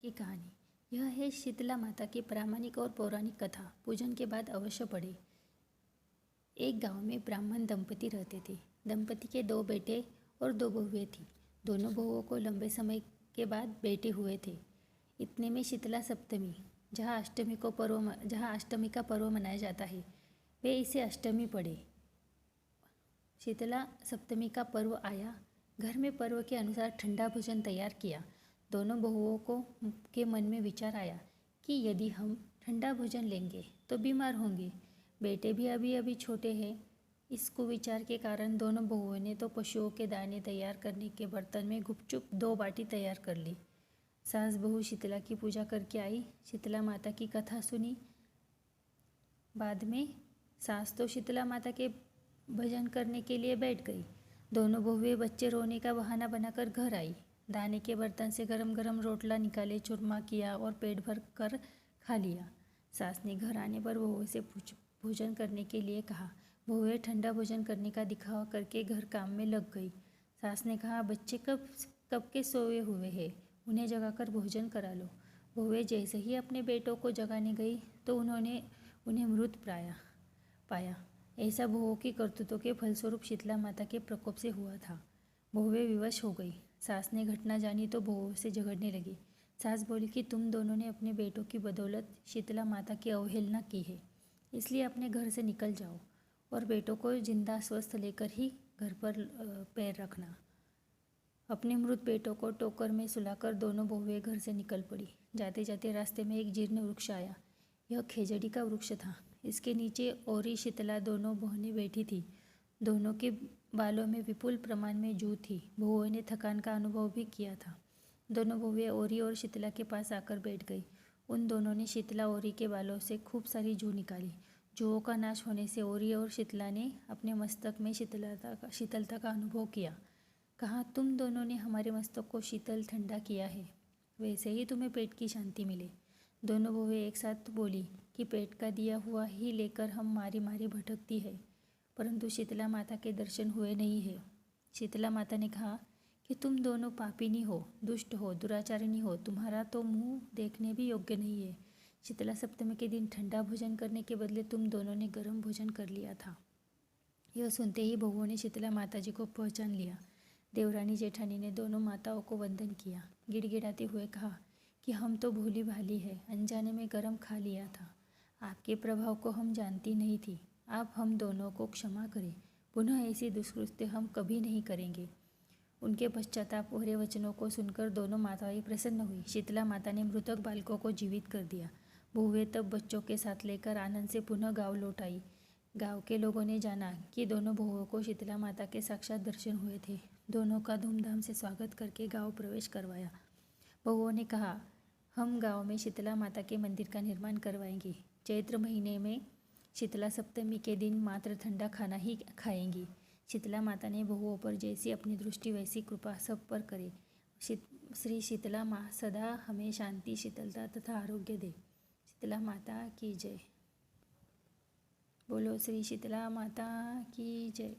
की कहानी। यह है शीतला माता की प्रामाणिक और पौराणिक कथा। पूजन के बाद अवश्य पढ़े। एक गांव में ब्राह्मण दंपति रहते थे। दंपति के 2 बेटे और 2 बहुएं थीं। दोनों बहुओं को लंबे समय के बाद बेटे हुए थे। इतने में शीतला सप्तमी, जहाँ अष्टमी का पर्व मनाया जाता है, वे इसे अष्टमी पढ़े। शीतला सप्तमी का पर्व आया। घर में पर्व के अनुसार ठंडा भोजन तैयार किया। दोनों बहुओं के मन में विचार आया कि यदि हम ठंडा भोजन लेंगे तो बीमार होंगे। बेटे भी अभी अभी छोटे हैं। इस कुविचार के कारण दोनों बहुओं ने तो पशुओं के दाने तैयार करने के बर्तन में गुपचुप 2 बाटी तैयार कर ली। सास बहू शीतला की पूजा करके आई, शीतला माता की कथा सुनी। बाद में सास तो शीतला माता के भजन करने के लिए बैठ गई। दोनों बहुएं बच्चे रोने का बहाना बनाकर घर आई। दाने के बर्तन से गरम गरम रोटला निकाले, चूरमा किया और पेट भर कर खा लिया। सास ने घर आने पर बहुओं से भोजन करने के लिए कहा। बहुएं ठंडा भोजन करने का दिखावा करके घर काम में लग गई। सास ने कहा, बच्चे कब के सोए हुए हैं, उन्हें जगाकर भोजन करा लो। बहुएं जैसे ही अपने बेटों को जगाने गई तो उन्होंने उन्हें मृत पाया। ऐसा बहुओं की करतूतों के फलस्वरूप शीतला माता के प्रकोप से हुआ था। बहुएं विवश हो गई। सास ने घटना जानी तो बहुओं से झगड़ने लगी। सास बोली कि तुम दोनों ने अपने बेटों की बदौलत शीतला माता की अवहेलना की है, इसलिए अपने घर से निकल जाओ और बेटों को जिंदा स्वस्थ लेकर ही घर पर पैर रखना। अपने मृत बेटों को टोकर में सुलाकर दोनों बहुएं घर से निकल पड़ी। जाते जाते रास्ते में एक जीर्ण वृक्ष आया। यह खेजड़ी का वृक्ष था। इसके नीचे औरी शीतला दोनों बहनें बैठी थी। दोनों के बालों में विपुल प्रमाण में जू थी। बहुओं ने थकान का अनुभव भी किया था। दोनों बहुएं औरी और शीतला के पास आकर बैठ गई। उन दोनों ने शीतला औरी के बालों से खूब सारी जू निकाली। जूओं का नाश होने से औरी और शीतला ने अपने मस्तक में शीतलता का अनुभव किया। कहा, तुम दोनों ने हमारे मस्तक को शीतल ठंडा किया है, वैसे ही तुम्हें पेट की शांति मिले। दोनों बहुएं एक साथ बोली कि पेट का दिया हुआ ही लेकर हम मारी मारी भटकती है, परंतु शीतला माता के दर्शन हुए नहीं है। शीतला माता ने कहा कि तुम दोनों पापिनी हो, दुष्ट हो, दुराचारिणी हो, तुम्हारा तो मुंह देखने भी योग्य नहीं है। शीतला सप्तमी के दिन ठंडा भोजन करने के बदले तुम दोनों ने गर्म भोजन कर लिया था। यह सुनते ही बहुओं ने शीतला माता जी को पहचान लिया। देवरानी जेठानी ने दोनों माताओं को वंदन किया। गिड़गिड़ाते हुए कहा कि हम तो भोली भाली है, अनजाने में गरम खा लिया था। आपके प्रभाव को हम जानती नहीं थी। आप हम दोनों को क्षमा करें। पुनः ऐसी दुष्कृत्य हम कभी नहीं करेंगे। उनके पश्चाताप भरे वचनों को सुनकर दोनों माताएं प्रसन्न हुई। शीतला माता ने मृतक बालकों को जीवित कर दिया। बहुएं तब बच्चों के साथ लेकर आनंद से पुनः गाँव लौट आई। गाँव के लोगों ने जाना कि दोनों बहुओं को शीतला माता के साक्षात दर्शन हुए थे। दोनों का धूमधाम से स्वागत करके गाँव प्रवेश करवाया। बहुओं ने कहा, हम गाँव में शीतला माता के मंदिर का निर्माण करवाएंगी। चैत्र महीने में शीतला सप्तमी के दिन मात्र ठंडा खाना ही खाएंगी। शीतला माता ने बहुओं पर जैसी अपनी दृष्टि वैसी कृपा सब पर करे। श्री शीतला माँ सदा हमें शांति, शीतलता तथा आरोग्य दे। शीतला माता की जय। बोलो श्री शीतला माता की जय।